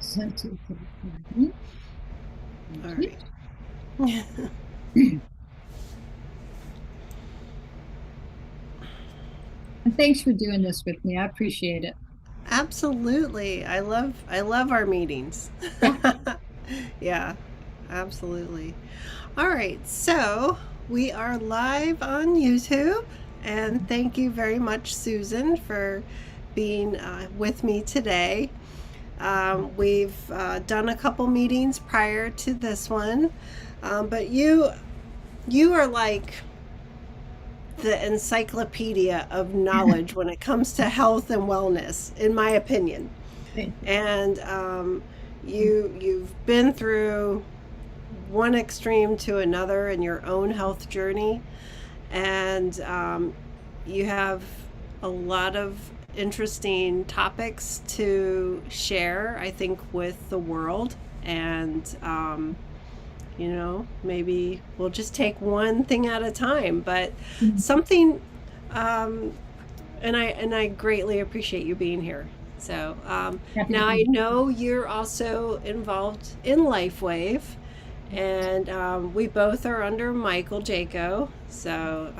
Center for the All right. And thanks for doing this with me. I appreciate it. Absolutely. I love our meetings. Yeah. Yeah, absolutely. All right. So, we are live on YouTube, and thank you very much, Susan, for being with me today. We've done a couple meetings prior to this one, but you are like the encyclopedia of knowledge when it comes to health and wellness, in my opinion. Thank And you. you've been through one extreme to another in your own health journey, and you have a lot of interesting topics to share, I think, with the world. And maybe we'll just take one thing at a time, but something. Um, and I greatly appreciate you being here. So Happy to now I be know you're also involved in LifeWave, and we both are under Michael Jaco. So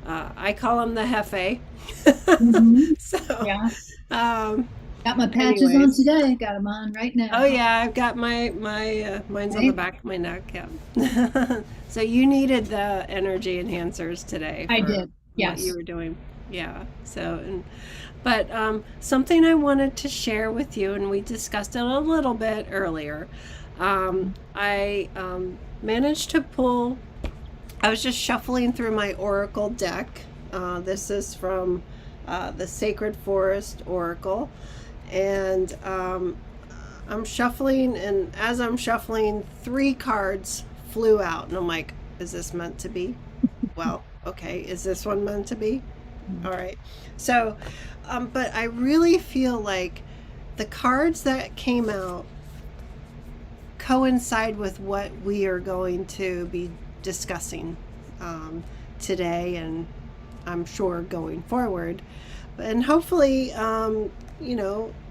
I call him the Hefe. here. So, Yeah. um, Got my patches on anyways, today. Got them on right oh now. yeah, I've got my mine's on the Right? back of my neck. Yeah. So you needed the energy enhancers today I for did. what you Yes. were doing. Yeah. But something I wanted to share with you, and we discussed it a little bit earlier. I managed to pull. I was just shuffling through my Oracle deck. This is from the Sacred Forest Oracle, and I'm shuffling, and as I'm shuffling, three cards flew out, and I'm like, "Is this meant to be?" Well, okay. Is this one meant to be? All right. So, but I really feel like the cards that came out coincide with what we are going to be discussing today, and I'm sure going forward. And hopefully,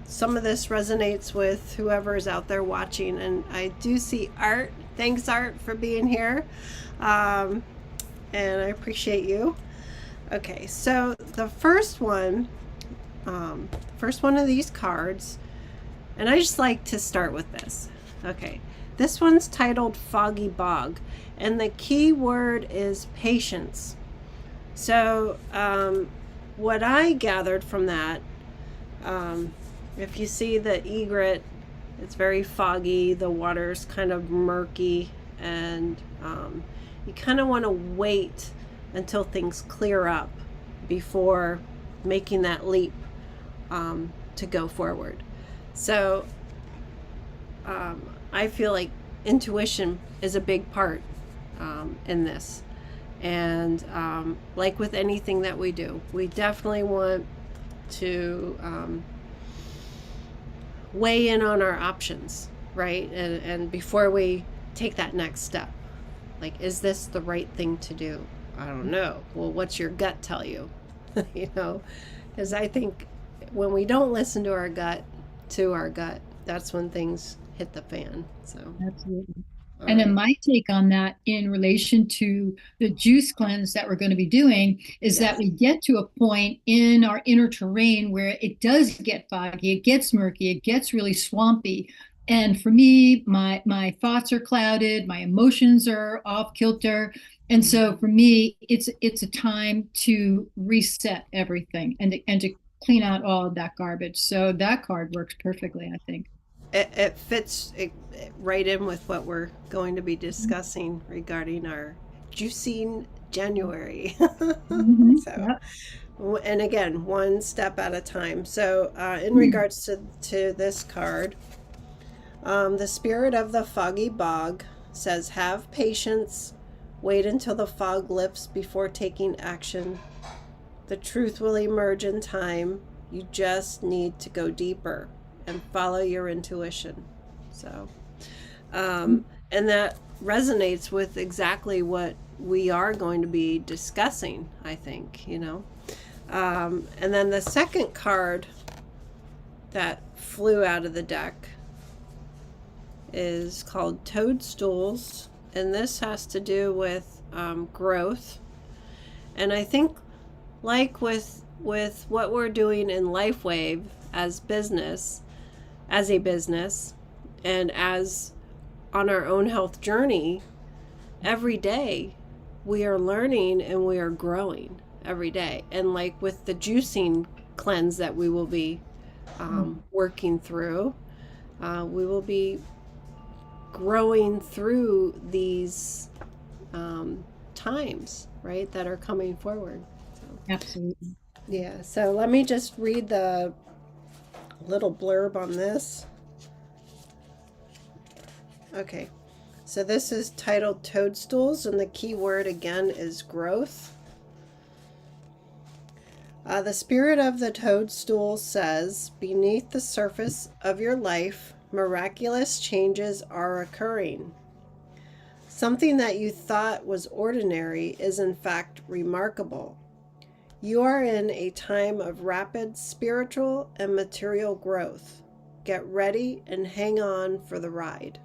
some of this resonates with whoever is out there watching. And I do see Art. Thanks, Art, for being here. Um, and I appreciate you. Okay, so the first one of these cards, and I just like to start with this. Okay, this one's titled Foggy Bog, and the key word is patience. So, what I gathered from that, um, if you see the egret, it's very foggy, the water's kind of murky, and you kind of want to wait until things clear up before making that leap to go forward. So I feel like intuition is a big part in this. And like with anything that we do, we definitely want to weigh in on our options, right? And before we take that next step, like, is this the right thing to do? I don't know. Well, what's your gut tell you? you know, because I think when we don't listen to our gut, that's when things hit the fan. So, Absolutely. all And then right. my take on that in relation to the juice cleanse that we're going to be doing is that Yes. we get to a point in our inner terrain where it does get foggy, it gets murky, it gets really swampy. And for me, my thoughts are clouded, my emotions are off kilter. And so for me, it's a time to reset everything and to clean out all of that garbage. So that card works perfectly, I think. It fits right in with what we're going to be discussing regarding our juicing January. Mhm. So, Yep. and again, one step at a time. So, in Mm. regards to this card, the spirit of the foggy bog says, "Have patience. Wait until the fog lifts before taking action. The truth will emerge in time. You just need to go deeper and follow your intuition." So, and that resonates with exactly what we are going to be discussing, I think. And then the second card that flew out of the deck is called Toadstools, and this has to do with growth. And I think, like with what we're doing in LifeWave as business, as a business, and as on our own health journey, every day we are learning and we are growing every day. And like with the juicing cleanse that we will be working through, we will be growing through these times, right, that are coming forward. So, Absolutely. yeah, so let me just read the little blurb on this. Okay, so this is titled Toadstools, and the key word again is growth. The spirit of the toadstool says, beneath the surface of your life, miraculous changes are occurring. Something that you thought was ordinary is in fact remarkable. You are in a time of rapid spiritual and material growth. Get ready and hang on for the ride.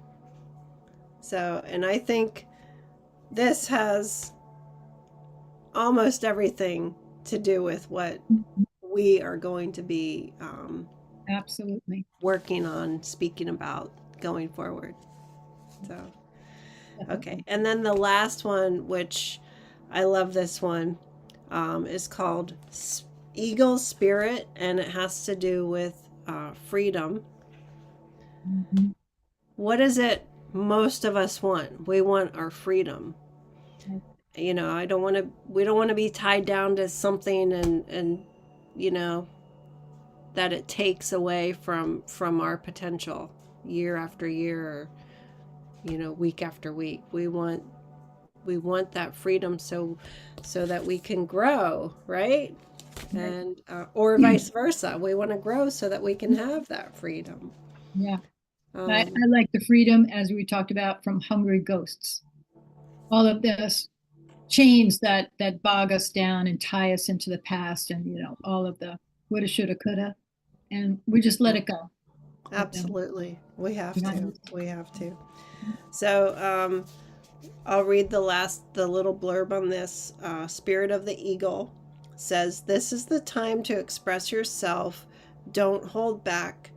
So, and I think this has almost everything to do with what we are going to be Absolutely. working on, speaking about going forward. So, okay. Definitely. And then the last one, which I love this one, is called Eagle Spirit, and it has to do with freedom. Mhm. What is it most of us want? We want our freedom. Right. You know, we don't want to be tied down to something and, you know, that it takes away from our potential year after year, or, you know, week after week. We want that freedom so that we can grow, right? Right. And or vice versa, we want to grow so that we can have that freedom. Yeah. I um, like the freedom, as we talked about, from hungry ghosts. All of this chains that bog us down and tie us into the past, and all of the woulda, shoulda, coulda, and we just let it go. Let them Absolutely, we have behind to, us. we have to. So I'll read the little blurb on this. Spirit of the Eagle says, this is the time to express yourself. Don't hold back.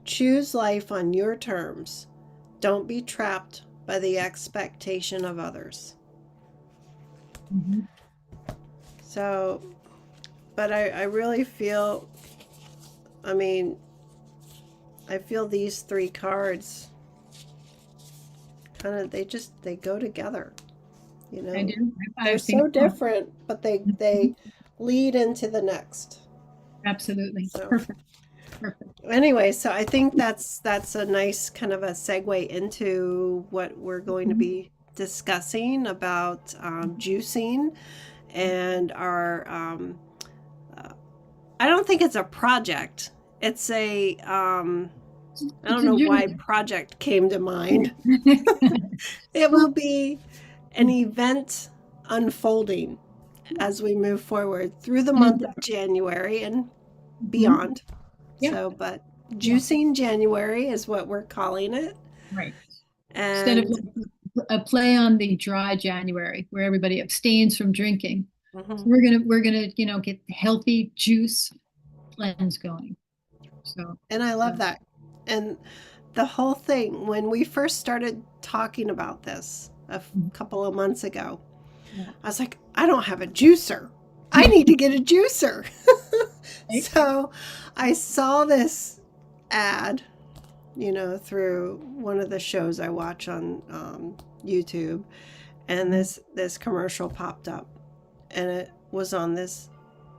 Choose life on your terms. Don't be trapped by the expectation of others. Mhm. So, but I really feel, I mean, I feel these three cards kind of, they go together. You I know, do. they're I think so so. different, but they Mhm. lead into the next. Absolutely. So Perfect. Perfect. anyway, so I think that's a nice kind of a segue into what we're going to Mhm. be discussing about juicing and our. Uh, I don't think it's a project. It's a. I It's don't a know why journey. project came to mind. It will be an event unfolding as we move forward through the month of January and Mhm. beyond. Yeah. So, but Yeah. juicing January is what we're calling it. Right. Instead of And a play on the dry January, where everybody abstains from drinking, so mhm. we're gonna get the healthy juice cleanse going. So, And I love that. And the whole thing, when we first started talking about this couple of months ago, yeah. I was like, I don't have a juicer. I need to get a juicer. Right? So I saw this ad, you know, through one of the shows I watch on YouTube, and Mhm. this commercial popped up, and it was on this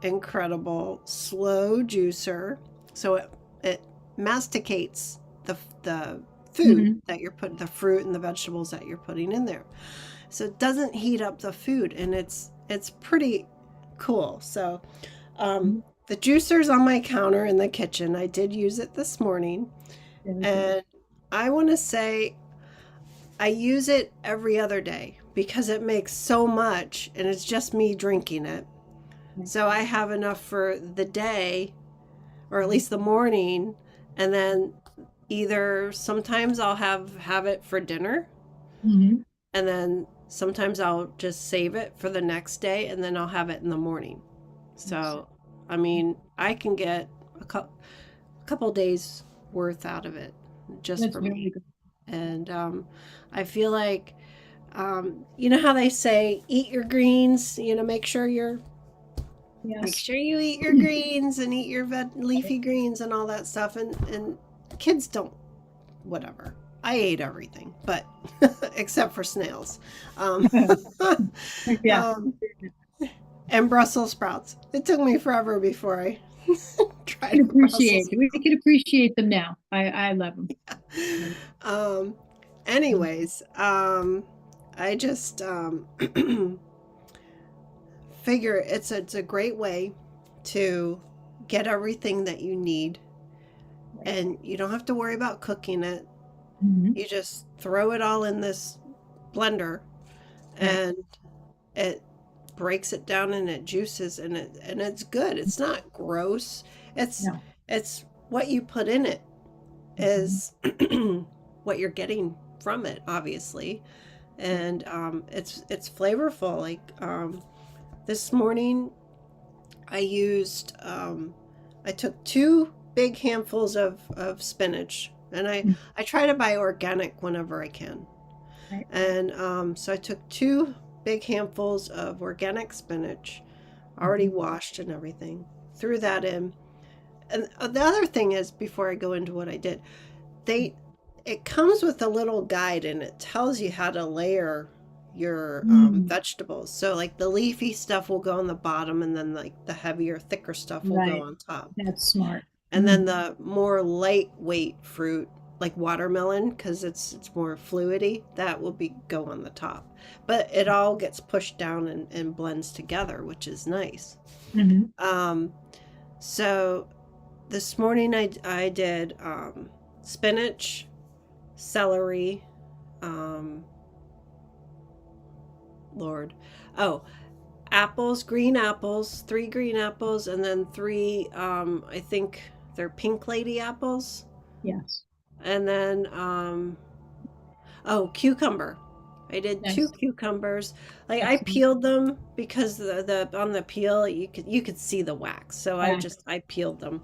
incredible slow juicer. So it masticates the food Mhm. that you're putting, the fruit and the vegetables that you're putting in there. So it doesn't heat up the food, and it's pretty cool. So um, Mhm. the juicer's on my counter in the kitchen. I did use it this morning, Very good. and I want to say I use it every other day because it makes so much, and it's just me drinking it. Right. So I have enough for the day, or at Mhm. least the morning, and then either sometimes I'll have it for dinner, Hmm. and then sometimes I'll just save it for the next day, and then I'll have it in the morning. So, I mean, I can get a couple days worth out of it just That's for very me. good. And I feel like, you know how they say, eat your greens, make Yes. sure you eat your greens and eat your leafy greens and all that stuff. And kids don't, whatever. I ate everything, but except for snails. Um, Yeah. um, and Brussels sprouts. It took me forever before I tried Can a Brussels appreciate. We can appreciate them now. I love them. sprout. Anyways, I just figure it's a great way to get everything that you need, Right. and you don't have to worry about cooking it. Hmm. You just throw it all in this blender, Right. and it breaks it down and it juices, and it's good. It's not gross. It's No. it's what you put in it Mhm. is what you're getting from it, obviously, Right. and it's flavorful. Like this morning, I used I took two big handfuls of spinach, and Mm. I try to buy organic whenever I can. Right. And so I took two big handfuls of organic spinach, already Mhm. washed and everything, threw that in. And the other thing is, before I go into what I did, they it comes with a little guide and it tells you how to layer your Mm. vegetables. So like the leafy stuff will go on the bottom, and then like the heavier, thicker stuff will go Right. on top. That's smart. And then Mm. the more lightweight fruit, like watermelon, because it's more fluidy, that will be go on the top. But it all gets pushed down and blends together, which is nice. Hmm. Um, so this morning I did spinach, celery, um, Lord, oh, apples, green apples, three green apples, and then three, I think they're pink lady apples, Yes. and then oh, cucumber. I did two Nice. cucumbers. Like I Excellent. peeled them because the on the peel you could see the wax. So Yeah. I peeled them.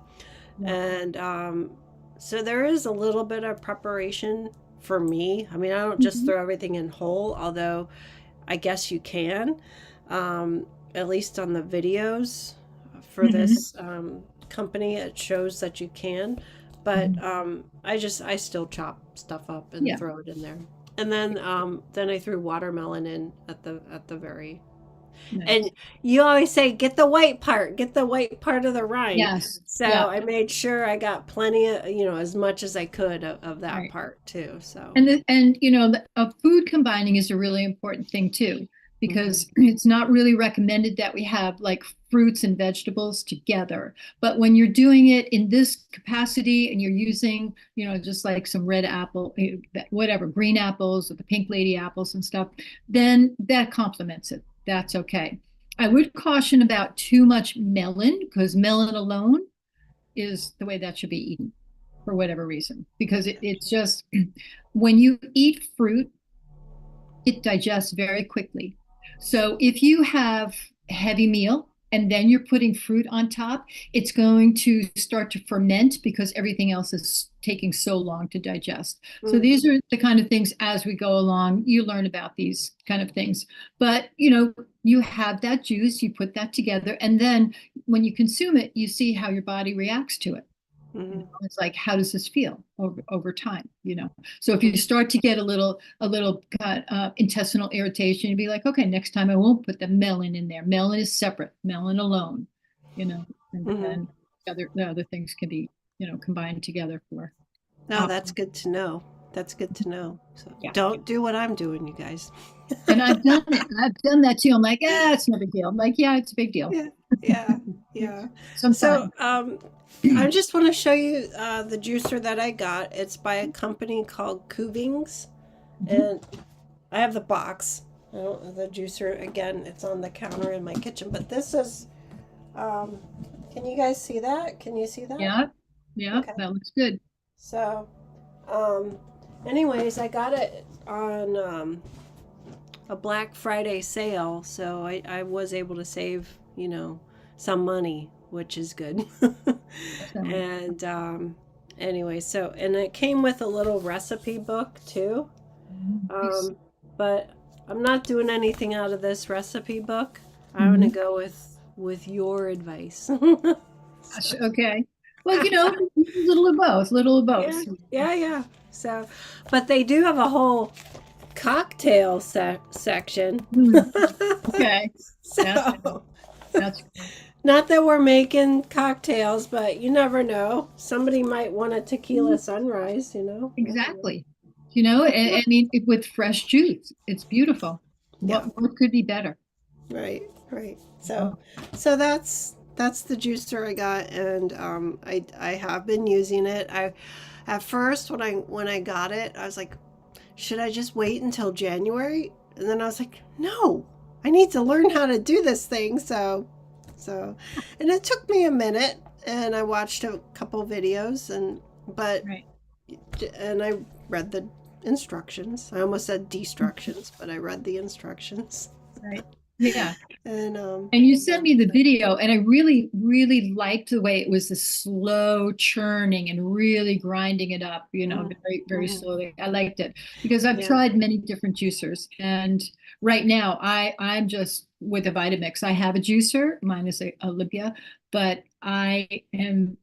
Yeah. And so there is a little bit of preparation for me. I mean, I don't just Hmm. throw everything in whole, although I guess you can. At least on the videos for Hmm. this company, it shows that you can. But Hmm. I still chop stuff up and Yeah. throw it in there. And then I threw watermelon in at the very. And Nice. you always say, get the white part of the rind. Yes. So Yeah. I made sure I got plenty of, as much as I could of that Right. part too. So, And food combining is a really important thing too, mhm, because it's not really recommended that we have like fruits and vegetables together. But when you're doing it in this capacity and you're using, just like some red apple, whatever, green apples or the pink lady apples and stuff, then that complements it. That's okay. I would caution about too much melon because melon alone is the way that should be eaten for whatever reason, because it's just when you eat fruit, it digests very quickly. So if you have a heavy meal and then you're putting fruit on top, it's going to start to ferment because everything else is taking so long to digest. So mm, these are the kind of things as we go along, you learn about these kind of things. But, you have that juice, you put that together, and then when you consume it, you see how your body reacts to it. mhm, It's like, how does this feel over time? So if you mhm, start to get a little intestinal irritation, you'd be like, okay, next time I won't put the melon in there. Melon is separate, melon alone, and mhm. then the other things can be, combined together for No, that's optimal. good to know. That's good to know. So Yeah. don't do what I'm doing, you guys. And I've done it. I've done that too. I'm like, it's no big deal. I'm like, yeah, it's a big deal. Yeah, yeah, yeah. So, Sometimes. I just want to show you the juicer that I got. It's by a company called Kuvings, Mhm. and I have the box. I don't, the juicer again. It's on the counter in my kitchen. But this is. Can you guys see that? Can you see that? Yeah. Yeah. Okay. That looks good. So, Um, anyways, I got it on a Black Friday sale, so I was able to save, some money, which is good. Awesome. And anyway, so, and it came with a little recipe book too. Nice. Um, but I'm not doing anything out of this recipe book. I'm gonna Mhm. go with your advice. Gosh, So, okay. Well, little of both, little of yeah, both. yeah, yeah. So, but they do have a whole cocktail section. Hmm. Okay. That's So, that's not that we're making cocktails, but you never know. Somebody might want a tequila sunrise. I don't know. exactly. I mean, with fresh juice, it's beautiful. Yeah, What could be better? right, right. Oh, So that's the juicer I got, and I have been using it. I at first when I got it, I was like, should I just wait until January? And then I was like, no, I need to learn how to do this thing. So, and it took me a minute, and I watched a couple videos, but right, and I read the instructions. I almost said destructions, but I read the instructions. right. Yeah. And And you yeah. sent me the video, and I really, really liked the way it was the slow churning and really grinding it up, Mm, very, very mhm. slowly. I liked it because I've Yeah. tried many different juicers, and right now I'm just with a Vitamix. I have a juicer, mine is a Olympia, but I'm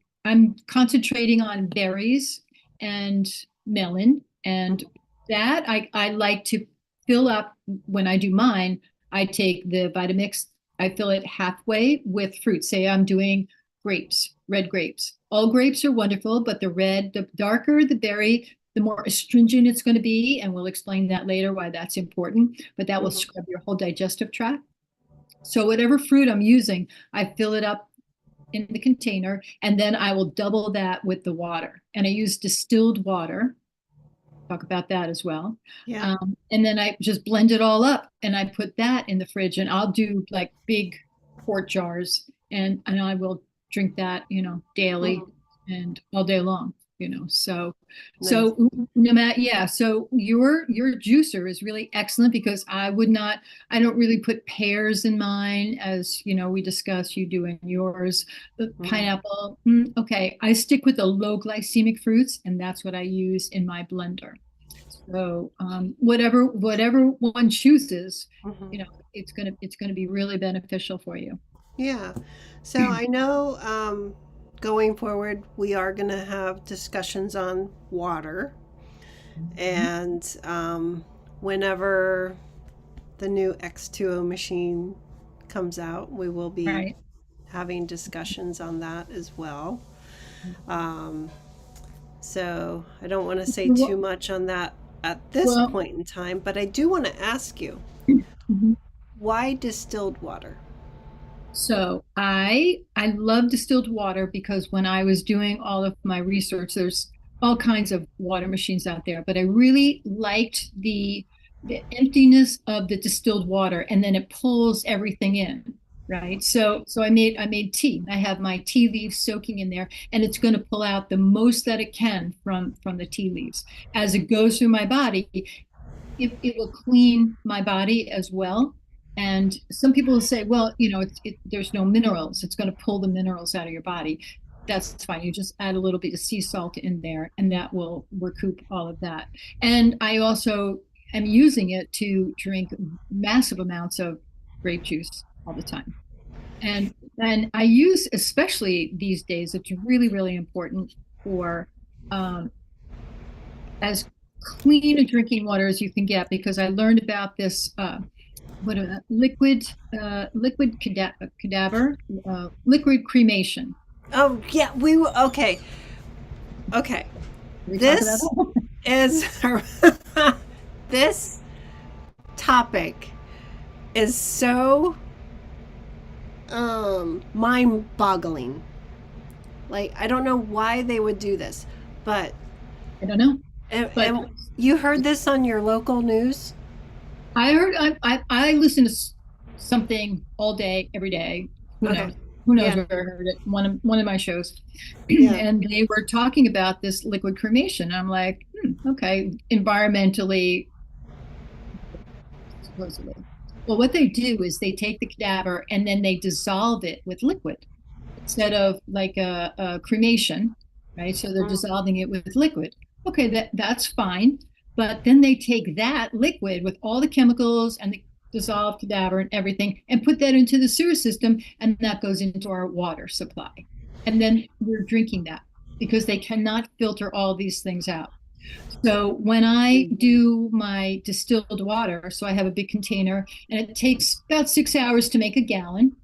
concentrating on berries and melon, and Mhm. that I like to fill up when I do mine. I take the Vitamix, I fill it halfway with fruit. Say I'm doing grapes, red grapes. All grapes are wonderful, but the darker the berry, the more astringent it's going to be. And we'll explain that later why that's important. But that will Mhm. scrub your whole digestive tract. So whatever fruit I'm using, I fill it up in the container, and then I will double that with the water. And I use distilled water, talk about that as well. Yeah. And then I just blend it all up and I put that in the fridge, and I'll do like big quart jars, and I will drink that, daily Mhm. and all day long, Nice. so no matter, yeah, so your juicer is really excellent because I don't really put pears in mine, as we discussed, you do in yours. The Mhm. pineapple, okay, I stick with the low glycemic fruits, and that's what I use in my blender. So whatever one chooses, Mhm. it's gonna be really beneficial for you. Yeah. So I know going forward we are going to have discussions on water, Mhm. and whenever the new X2O machine comes out, we will be Right. having discussions on that as well. Um, so I don't want to say too much on that at this Well, point in time, but I do want to ask you, mhm. why distilled water? So I love distilled water because when I was doing all of my research, there's all kinds of water machines out there, but I really liked the emptiness of the distilled water, and then it pulls everything in, right? So I made tea. I have my tea leaves soaking in there, and it's going to pull out the most that it can from the tea leaves. As it goes through my body, it will clean my body as well. And some people will say, well, there's no minerals. It's going to pull the minerals out of your body. That's fine. You just add a little bit of sea salt in there, and that will recoup all of that. And I also am using it to drink massive amounts of grape juice all the time. And I use, especially these days, it's really, really important for um, as clean a drinking water as you can get, because I learned about this liquid cadaver, liquid cremation. Oh, yeah, okay. Okay. Did we talk about This that? is this topic is so mind-boggling. Like, I don't know why they would do this, but I don't know, but and you heard this on your local news? I heard I listen to something all day, every day. Who Okay. knows? Who knows Yeah. where I heard it? One of my shows, Yeah. and they were talking about this liquid cremation. I'm like, Okay, environmentally, supposedly. Well, what they do is they take the cadaver and then they dissolve it with liquid instead of like a cremation, right? So they're Mm, dissolving it with liquid. Okay, that's fine. But then they take that liquid with all the chemicals and the dissolved cadaver and everything and put that into the sewer system, and that goes into our water supply. And then we're drinking that because they cannot filter all these things out. So when I mhm. do my distilled water, so I have a big container and it takes about 6 hours to make a gallon.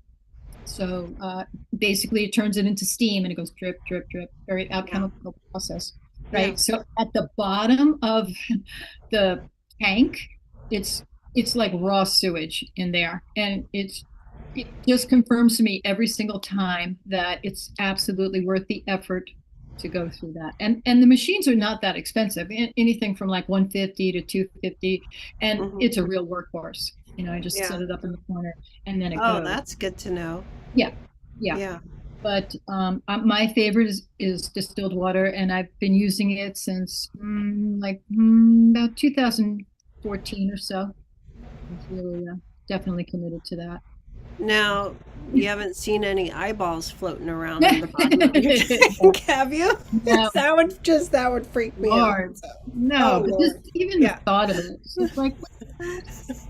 So basically, it turns it into steam and it goes drip, drip, drip, very Yeah. alchemical process, Yeah. right? So at the bottom of the tank, it's it's like raw sewage in there, and it just confirms to me every single time that it's absolutely worth the effort to go through that. And the machines are not that expensive, anything from like 150 to 250, and Hmm. it's a real workhorse. I just Yeah. set it up in the corner and then it Oh, goes. that's good to know. Yeah, yeah. Yeah. But my favorite is distilled water, and I've been using it since about 2014 or so. It's really definitely committed to that. Now, you haven't seen any eyeballs floating around in the bottom of your tank, have you? No, That would freak me out. Lord, So, no. oh But just Lord. even the Yeah. thought of it, it's just like what the heck?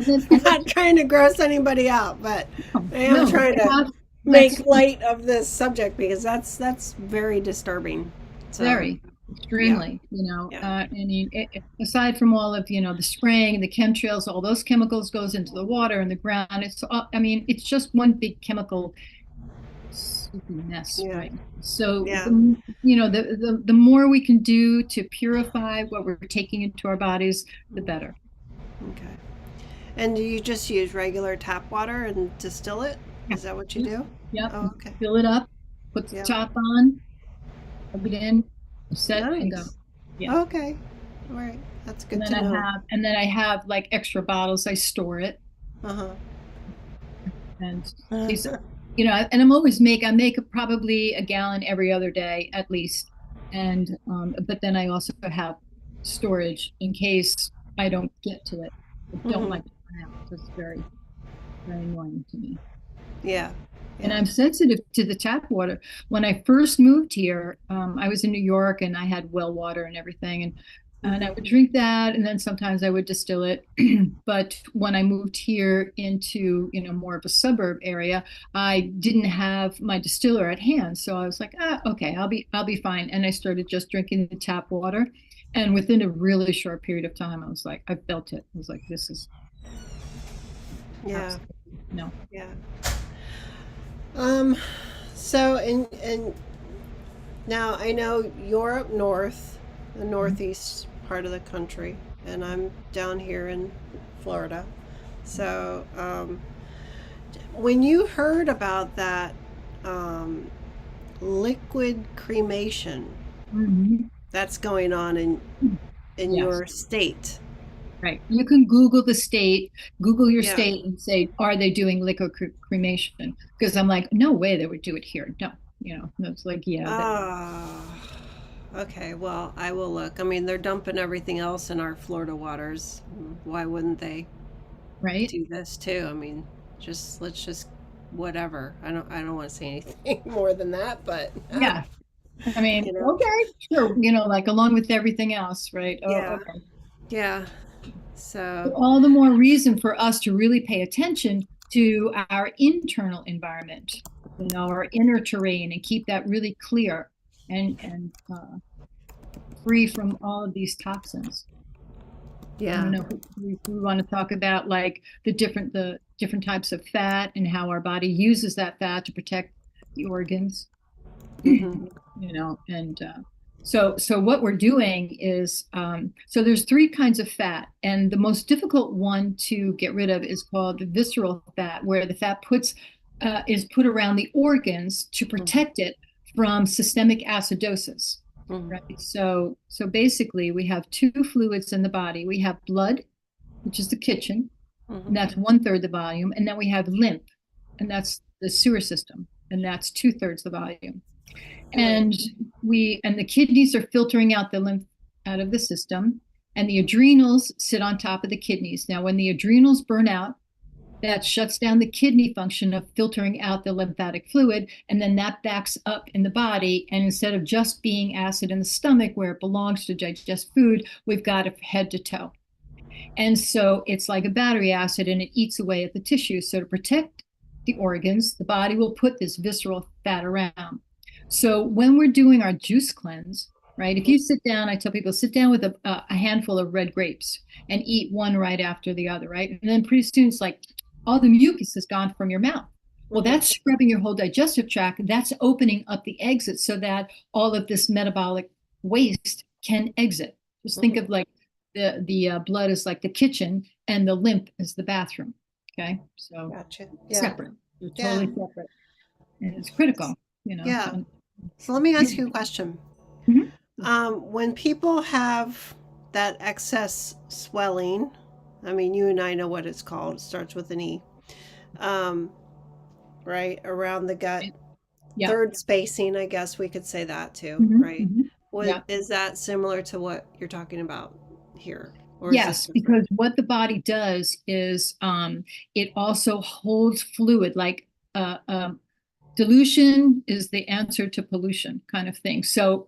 And then Not trying to gross anybody out, but no, I am no, but trying to that's make light of this subject because that's very disturbing. So, very yeah. extremely, Yeah. I mean, aside from all of, the spraying, the chemtrails, all those chemicals goes into the water and the ground. I mean, it's just one big chemical soupy mess, Yeah. right? So Yeah. the more we can do to purify what we're taking into our bodies, the better. Okay. And do you just use regular tap water and distill it? Yeah. Is that what you Yep. do? Yep. Oh, okay. Fill it up, put the Yeah. top on, plug it in, set and go. Nice. Yeah. Okay. All right. That's And good then to know. I have like extra bottles. I store it Uh-huh. and in case, and I make probably a gallon every other day at least. And but then I also have storage in case I don't get to it. I don't Hmm. like to run out. It's very, very annoying to me. Yeah. And Yeah. I'm sensitive to the tap water. When I first moved here, I was in New York and I had well water and everything, and I Hmm. would drink that, and then sometimes I would distill it. But when I moved here into more of a suburb area, I didn't have my distiller at hand, so I was like, okay, I'll be fine. And I started just drinking the tap water, and within a really short period of time, I was like, I felt it. I was like, this is Yeah. absolutely no. Yeah. Um, so and now I know you're up north, the northeast part of the country, and I'm down here in Florida. So, when you heard about that um, liquid cremation Mhm. that's going on in Yes. your state, Right. You can Google your yeah. state and say, are they doing liquid cremation? Because I'm like, no way they would do it here. No, it's like, yeah, that, Ah, okay. Well, I will look. I mean, they're dumping everything else in our Florida waters. Why wouldn't they right? do this too? I mean, just let's just whatever. I don't want to say anything more than that, but Yeah. I mean, you know, okay, sure. Like along with everything else, right? Oh, yeah, okay. yeah. So, All the more reason for us to really pay attention to our internal environment, our inner terrain, and keep that really clear and free from all of these toxins. I don't yeah. know if we want to talk about like the different types of fat and how our body uses that fat to protect the organs, Mm-hmm. and so what we're doing is so there's three kinds of fat, and the most difficult one to get rid of is called the visceral fat, where the fat is put around the organs to Mm-hmm. protect it from systemic acidosis. Mm-hmm. Right. So basically, we have two fluids in the body. We have blood, which is the kitchen, and Mm-hmm. that's one-third the volume. And then we have lymph, and that's the sewer system, and that's two-thirds the volume. Right. And the kidneys are filtering out the lymph, out of the system, and the adrenals sit on top of the kidneys. Now, when the adrenals burn out, that shuts down the kidney function of filtering out the lymphatic fluid, and then that backs up in the body. And instead of just being acid in the stomach where it belongs to digest food, we've got it head to toe. And so it's like a battery acid and it eats away at the tissue. So to protect the organs, the body will put this visceral fat around. So when we're doing our juice cleanse, right, if you sit down, I tell people sit down with a handful of red grapes and eat one right after the other, right? And then pretty soon it's like all the mucus is gone from your mouth. Well, Mm-hmm. that's scrubbing your whole digestive tract. That's opening up the exit so that all of this metabolic waste can exit. Just think Mm-hmm. of like the blood is like the kitchen and the lymph is the bathroom. Okay, so Gotcha. Yeah. separate. They're Yeah. totally separate, and it's critical. You know. Yeah. So let me ask you a question. Mhm. When people have that excess swelling, I mean, you and I know what it's called. It starts with an E. Um, right around the gut, Yeah. third spacing. I guess we could say that too. Mhm, Right? mhm. What Yeah. is that similar to what you're talking about here, or is this Yes, different? because what the body does is it also holds fluid, like dilution is the answer to pollution, kind of thing. So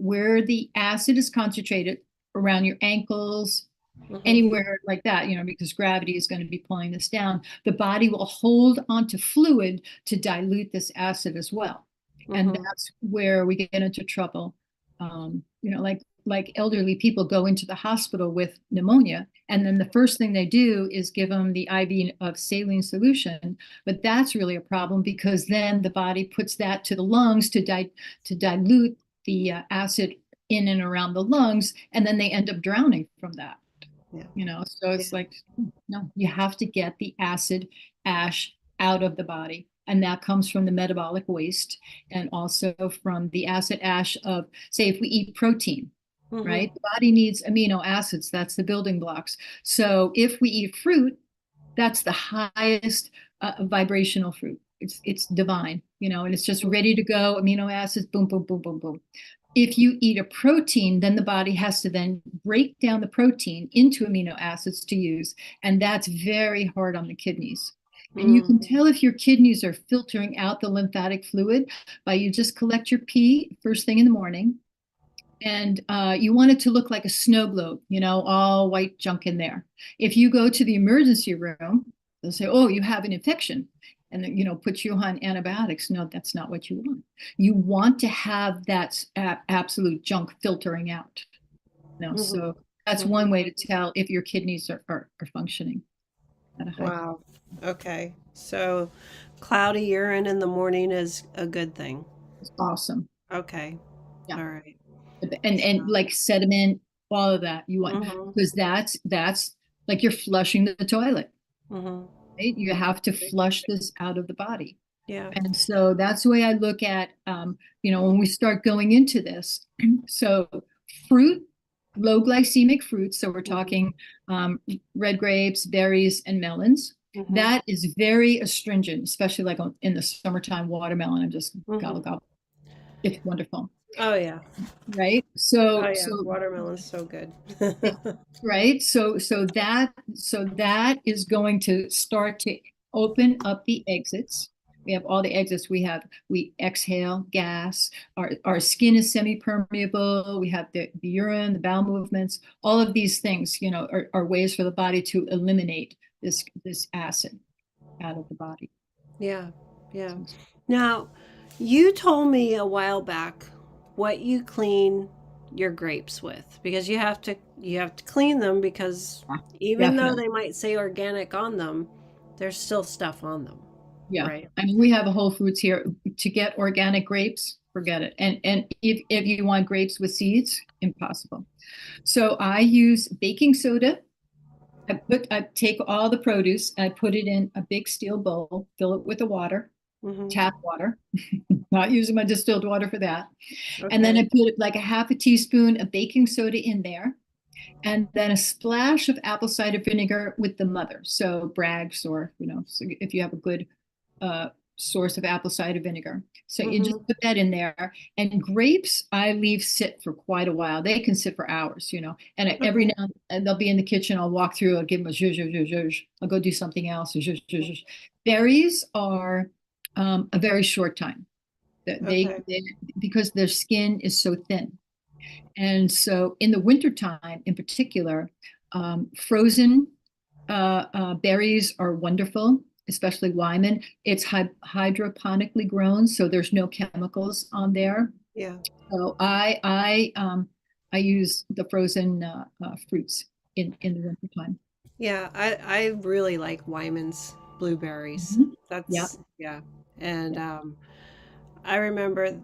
where the acid is concentrated around your ankles, Mm-hmm. anywhere like that, because gravity is going to be pulling this down, the body will hold onto fluid to dilute this acid as well. And Mm-hmm. that's where we get into trouble. Like elderly people go into the hospital with pneumonia, and then the first thing they do is give them the IV of saline solution. But that's really a problem because then the body puts that to the lungs to dilute the acid in and around the lungs, and then they end up drowning from that. Yeah. So Yeah. it's like, no, you have to get the acid ash out of the body. And that comes from the metabolic waste and also from the acid ash of, say, if we eat protein, Mm-hmm. right? The body needs amino acids, that's the building blocks. So if we eat fruit, that's the highest vibrational fruit. It's divine, and it's just ready to go. Amino acids, boom, boom, boom, boom, boom. If you eat a protein, then the body has to then break down the protein into amino acids to use, and that's very hard on the kidneys. And you Mm-hmm. can tell if your kidneys are filtering out the lymphatic fluid by you just collect your pee first thing in the morning, and you want it to look like a snow globe, all white junk in there. If you go to the emergency room, they'll say, "Oh, you have an infection," and then, put you on antibiotics. No, that's not what you want. You want to have that absolute junk filtering out. Mm-hmm. So that's Mm-hmm. one way to tell if your kidneys are functioning at a high. Wow. Okay. So cloudy urine in the morning is a good thing. It's awesome. Okay. Yeah, All right. and like sediment, all of that you want, Mm-hmm. because that's like you're flushing the toilet. Mm-hmm. Right? You have to flush this out of the body. Yeah. And so that's the way I look at, when we start going into this. So fruit, low glycemic fruits. So we're Mm-hmm. talking red grapes, berries, and melons. Mm-hmm. That is very astringent, especially like in the summertime, watermelon. I'm just Mm-hmm. gobble gobble. It's wonderful, Oh yeah. right? Oh So yeah. so Watermelon's so good. yeah, right. So that is going to start to open up the exits. We have all the exits. We exhale gas. Our skin is semi-permeable. We have the urine, the bowel movements. All of these things, are ways for the body to eliminate this acid out of the body. Yeah. Yeah. Now, you told me a while back what you clean your grapes with because you have to clean them because Yeah, even though definitely. they might say organic on them, there's still stuff on them, Yeah. right? I mean, we have a Whole Foods here. To get organic grapes, forget it. And if you want grapes with seeds, impossible. So I use baking soda. I take all the produce, I put it in a big steel bowl, fill it with the water, Mm-hmm. tap water, not using my distilled water for that. And then Okay. I put like a half a teaspoon of baking soda in there, and then a splash of apple cider vinegar with the mother. So Bragg's, or, so if you have a good source of apple cider vinegar. So you just Mm-hmm. put that in there. And grapes, I leave sit for quite a while. They can sit for hours, you know. And every Okay. now and they'll be in the kitchen. I'll walk through. I'll give them a zhuzh, zhuzh, zhuzh, zhuzh. I'll go do something else. Zhuzh, zhuzh, zhuzh. Berries are a very short time. Okay. They because their skin is so thin. And so in the wintertime in particular, frozen berries are wonderful, especially Wyman. It's hydroponically grown, so there's no chemicals on there. Yeah. So I use the frozen fruits in the wintertime. Yeah. I really like Wyman's blueberries. Mhm. Yeah. That's yeah. And Yeah. I remember a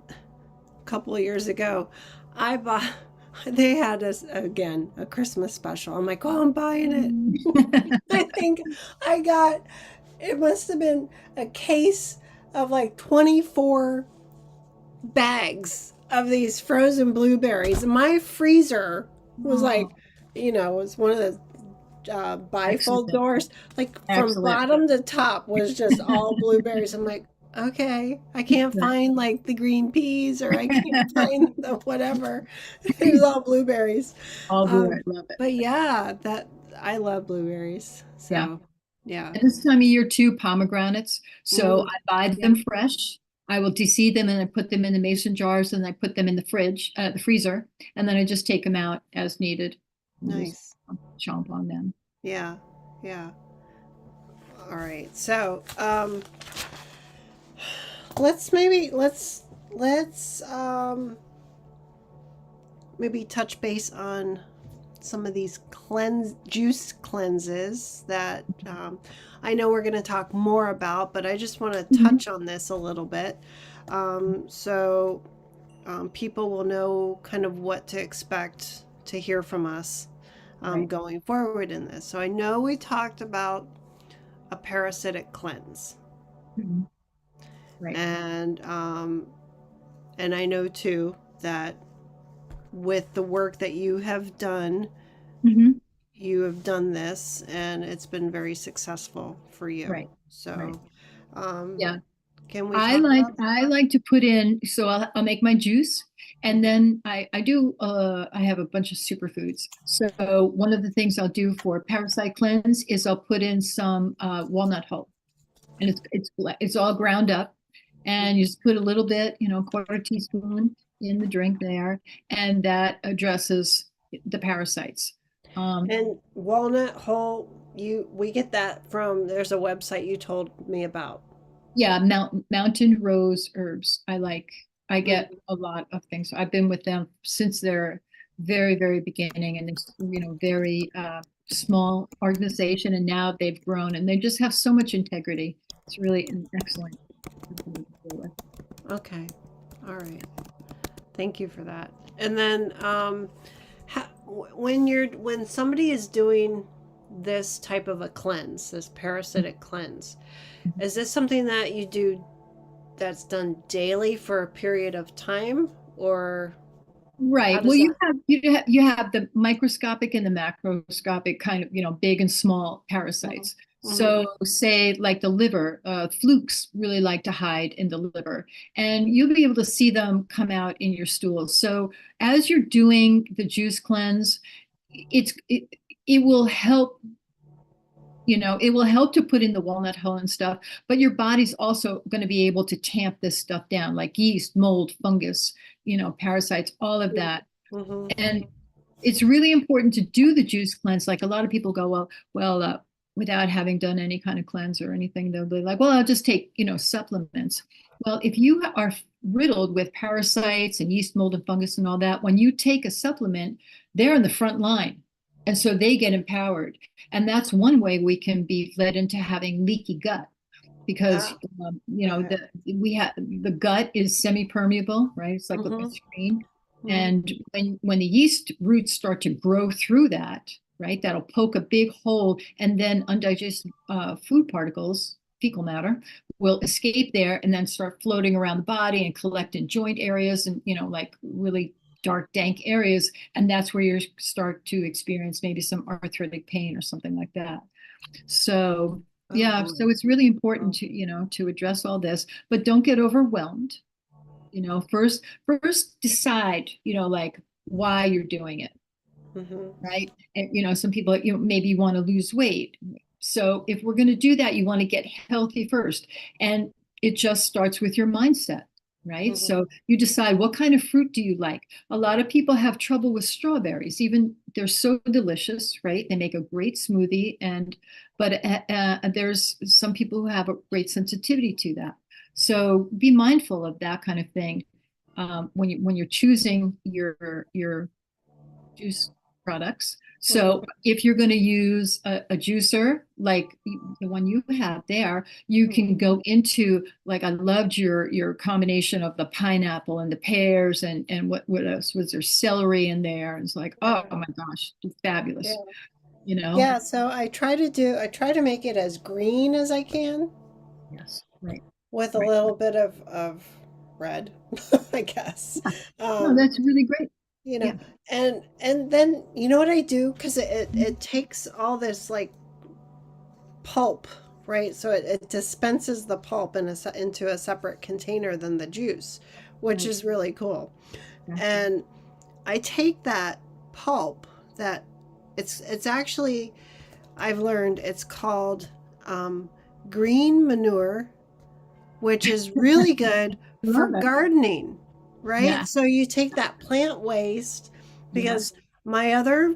couple of years ago, I bought. They had us again a Christmas special. I'm like, oh, I'm buying it. I think I got. It must have been a case of like 24 bags of these frozen blueberries. My freezer was like, Oh, was one of the bifold excellent. doors. Like from Excellent. bottom to top was just all blueberries. I'm like, okay, I can't find like the green peas or I can't find the whatever. It was all blueberries. All blue. I Um, love it. but yeah, that I love blueberries. Yeah. So yeah. And this time of year too, pomegranates. So Mm, I buy yeah. them fresh. I will de-seed them and I put them in the mason jars and I put them in the fridge, the freezer, and then I just take them out as needed and just Nice. chomp on them. Yeah. Yeah. All right. So, let's maybe touch base on some of these juice cleanses that I know we're going to talk more about, but I just want to Mhm. touch on this a little bit. So people will know kind of what to expect to hear from us Right. going forward in this. So I know we talked about a parasitic cleanse, Mhm. Right. and I know too that with the work that Mhm. you have done this, and it's been very successful for you. Right. Right. So, um, Yeah. can we talk about that? I like to put in, so I'll make my juice and Mhm. then I do I have a bunch of superfoods. So one of the things I'll do for parasite cleanse is I'll put in some walnut hull and it's all ground up and you just put a little bit, you know, quarter teaspoon in the drink there and that addresses the parasites. Um, And walnut hull, we get that from, there's a website you told me about. Yeah, mountain rose herbs. I get Mhm. a lot of things. I've been with them since their very, very beginning, and it's, you know, very small organization, and now they've grown, and they just have so much integrity. It's really an excellent company to deal with. Okay. All right. Thank you for that. And then, when somebody is doing this type of a cleanse, this parasitic cleanse, is this something that you do that's done daily for a period of time, or how Right. Well, does that? you have the microscopic and the macroscopic kind of, you know, big and small Mhm. parasites. Mhm. So say like the liver, flukes really like to hide in the liver, and you'll be able to see them come out in your stool. So as you're doing the juice cleanse, it's it will help, you know, it will help to put in the walnut hull and stuff, but your body's also going to be able to tamp this stuff down, like yeast, mold, fungus, you know, parasites, all of Yeah. that. Mhm. And it's really important to do the juice cleanse. Like a lot of people go, without having done any kind of cleanse or anything, they'll be like, well, I'll just take, you know, supplements. Well, if you are riddled with parasites and yeast, mold, and fungus and all that, when you take a supplement, they're in the front line. And so they get empowered. And that's one way we can be led into having leaky gut because Ah, you know okay. the gut is semi-permeable, right? It's like a Mhm. screen, Mhm. and when the yeast roots start to grow through that, right, that'll poke a big hole, and then undigested food particles, fecal matter, will escape there and then start floating around the body and collect in joint areas and, you know, like really dark, dank areas, and that's where you start to experience maybe some arthritic pain or something like that. So Oh Yeah, boy. so it's really important Oh. to, to address all this, but don't get overwhelmed. First decide, like why you're doing it, Hmm. right? And some people, maybe you want to lose weight. So if we're going to do that, you want to get healthy first. And it just starts with your mindset, right? Hmm. So you decide what kind of fruit do you like? A lot of people have trouble with strawberries, even they're so delicious, right? They make a great smoothie but there's some people who have a great sensitivity to that. So be mindful of that kind of thing when you're choosing your juice products. Hmm. So if you're going to use a juicer like the one you have there, you Hmm. can go into, like, I loved your combination of the pineapple and the pears and what else was there, celery in there. It's like, oh Yeah. my gosh, it's Yeah. fabulous, you know? Yeah, so I try to make it as green as I can Yes, right, with a right. little bit of red, I guess. Yeah. No, Um, that's really great. you know, Yeah. and then you know what I do? Because it takes all this like pulp, right? So it dispenses the pulp into a separate container than the juice, which Right. is really cool. Gotcha. And I take that pulp that it's actually I've learned it's called um, green manure, which is really good for Love it. gardening, right? Yeah. So you take that plant waste Yeah. because my other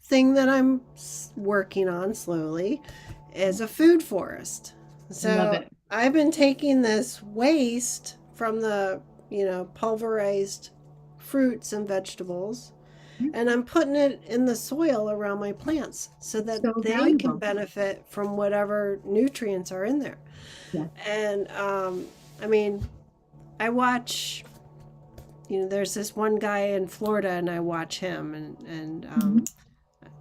thing that I'm working on slowly is a food forest. I love So it. I've been taking this waste from the, pulverized fruits and vegetables, and I'm putting it in the soil around my plants so that So they can valuable. benefit from whatever nutrients are in there. Yeah. And I mean, I watch, there's this one guy in Florida, and I watch him, Mhm.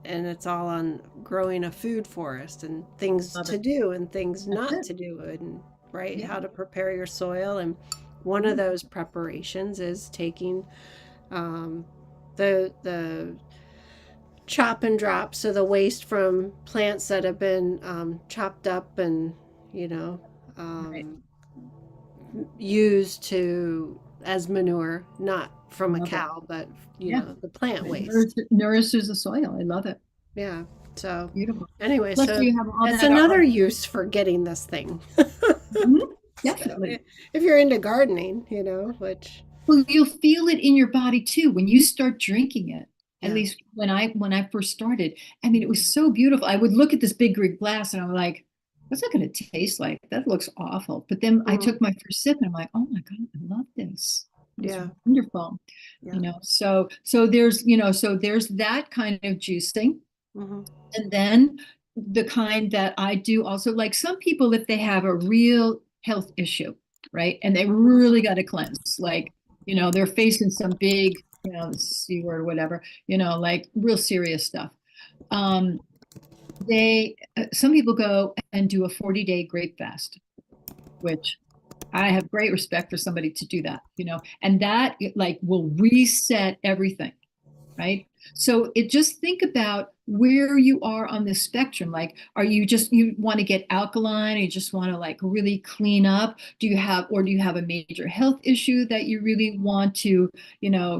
and it's all on growing a food forest and things Love to it. do and things That's not it. to do, and right, Yeah. how to prepare your soil. And one of Yeah. those preparations is taking um, the chop and drop, so the waste from plants that have been chopped up and you know Right. um, used to as manure, not from a Love it. cow, but Yeah. the plant It waste. nourishes the soil. I love it. Yeah. So Beautiful. anyway, Plus, so you have all it's that another art. use for getting this thing. Mhm. So Definitely. if you're into gardening, which Well, you'll feel it in your body too when you start drinking it. At yeah. least when I first started. I mean, it was so beautiful. I would look at this big Greek glass and I'm like, what's that going to taste like? That looks awful. But then I Mhm. took my first sip and I'm like, oh my God, I love this. It's Yeah. wonderful. Yeah. So there's that kind of juicing. Hmm. And then the kind that I do also, like some people, if they have a real health issue, right? And they Hmm. really got to cleanse, like, they're facing some big, C word, whatever, like real serious stuff. Um, some people go and do a 40-day grape fast, which I have great respect for somebody to do that, and that like will reset everything, right? So it just think about where you are on the spectrum. Like, are you want to get alkaline, or you just want to like really clean up? Do you have a major health issue that you really want to,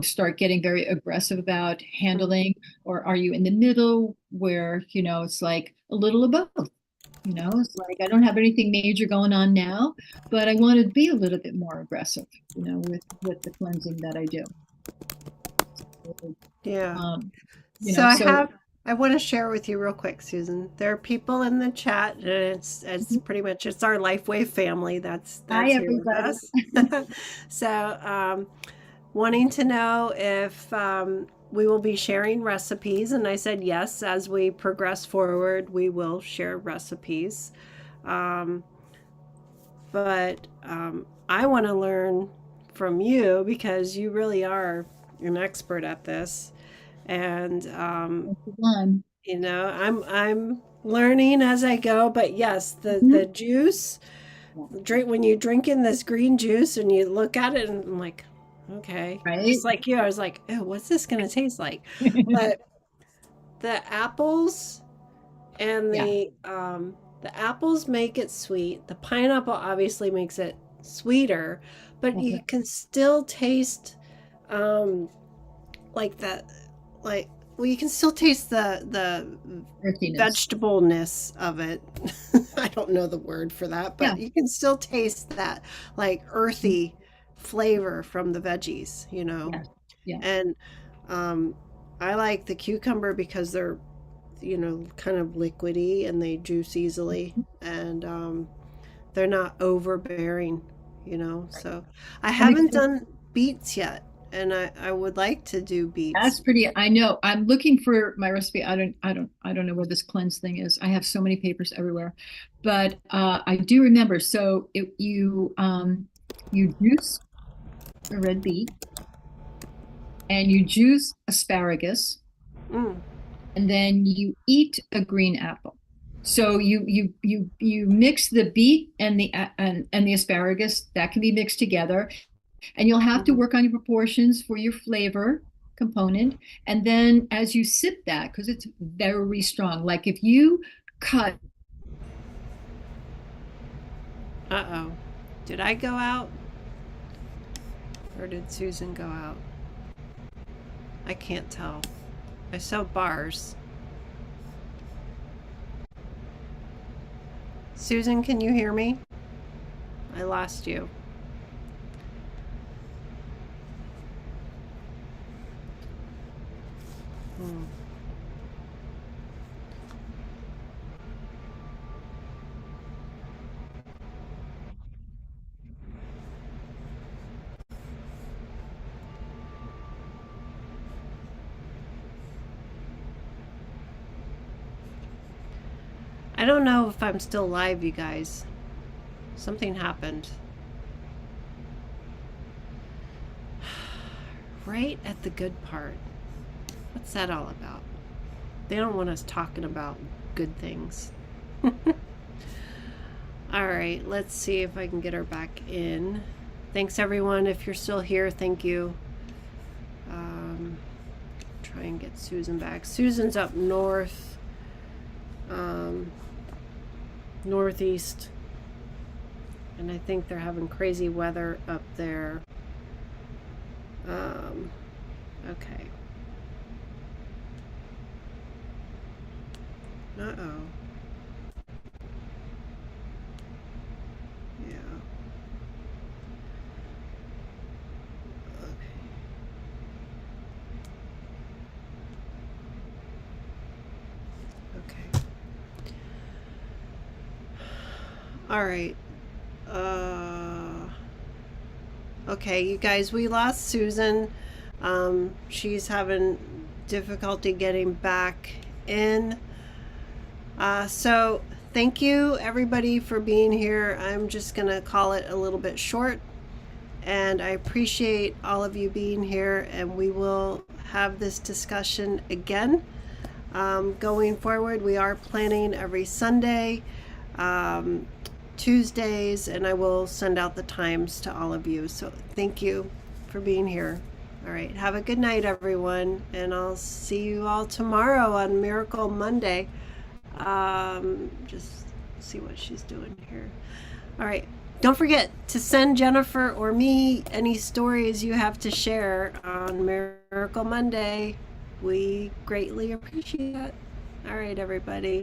start getting very aggressive about handling? Or are you in the middle where, it's like a little of both? It's like I don't have anything major going on now, but I want to be a little bit more aggressive, with the cleansing that I do. Yeah. Um, So so I want to share with you real quick, Susan. There are people in the chat, and it's pretty much it's our LifeWave family hi, that's here with everybody. us. So wanting to know if we will be sharing recipes, and I said yes. As we progress forward, we will share recipes. Um, but I want to learn from you because you really are an expert at this, and One. I'm learning as I go. But yes, the Mhm. juice Yeah. drink when you drink in this green juice and you look at it and I'm like, okay, Right? just like you, I was like, oh, what's this gonna taste like? But the apples and Yeah. the The apples make it sweet. The pineapple obviously makes it sweeter, but you Okay. can still taste um like the like well you can still taste the Earthiness. vegetableness of it. I don't know the word for that, Yeah. but you can still taste that like earthy flavor from the veggies, you know. Yes. Yeah. And um I like the cucumber because they're, you know, kind of liquidy and they juice easily, and they're not overbearing, you know. Right. So I And haven't done beets yet, and I would like to do that's beets. pretty, I know. I'm looking for my recipe. I don't know where this cleanse thing is. I have so many papers everywhere. But I do remember. So you juice a red beet and you juice asparagus Mm, and then you eat a green apple. So you mix the beet and the asparagus that can be mixed together, and you'll have to mhm. work on your proportions for your flavor component. And then as you sip that, because it's very strong, like if you cut, Uh-oh. Did I go out or did Susan go out? I can't tell. I saw bars. Susan, can you hear me? I lost you. Hmm. I don't know if I'm still live, you guys. Something happened. Right at the good part. What's that all about? They don't want us talking about good things. All right, let's see if I can get her back in. Thanks, everyone. If you're still here, thank you. Try and get Susan back. Susan's up north, um, northeast, and I think they're having crazy weather up there. Okay. Uh-oh. Yeah. Okay. Okay. All right. Okay, you guys, we lost Susan. She's having difficulty getting back in. So thank you everybody for being here. I'm just gonna call it a little bit short, and I appreciate all of you being here, and we will have this discussion again. Going forward, we are planning every Sunday, um, Tuesdays, and I will send out the times to all of you. So thank you for being here. All right, have a good night, everyone, and I'll see you all tomorrow on Miracle Monday. Just see what she's doing here. All right. Don't forget to send Jennifer or me any stories you have to share on Miracle Monday. We greatly appreciate it. All right, everybody.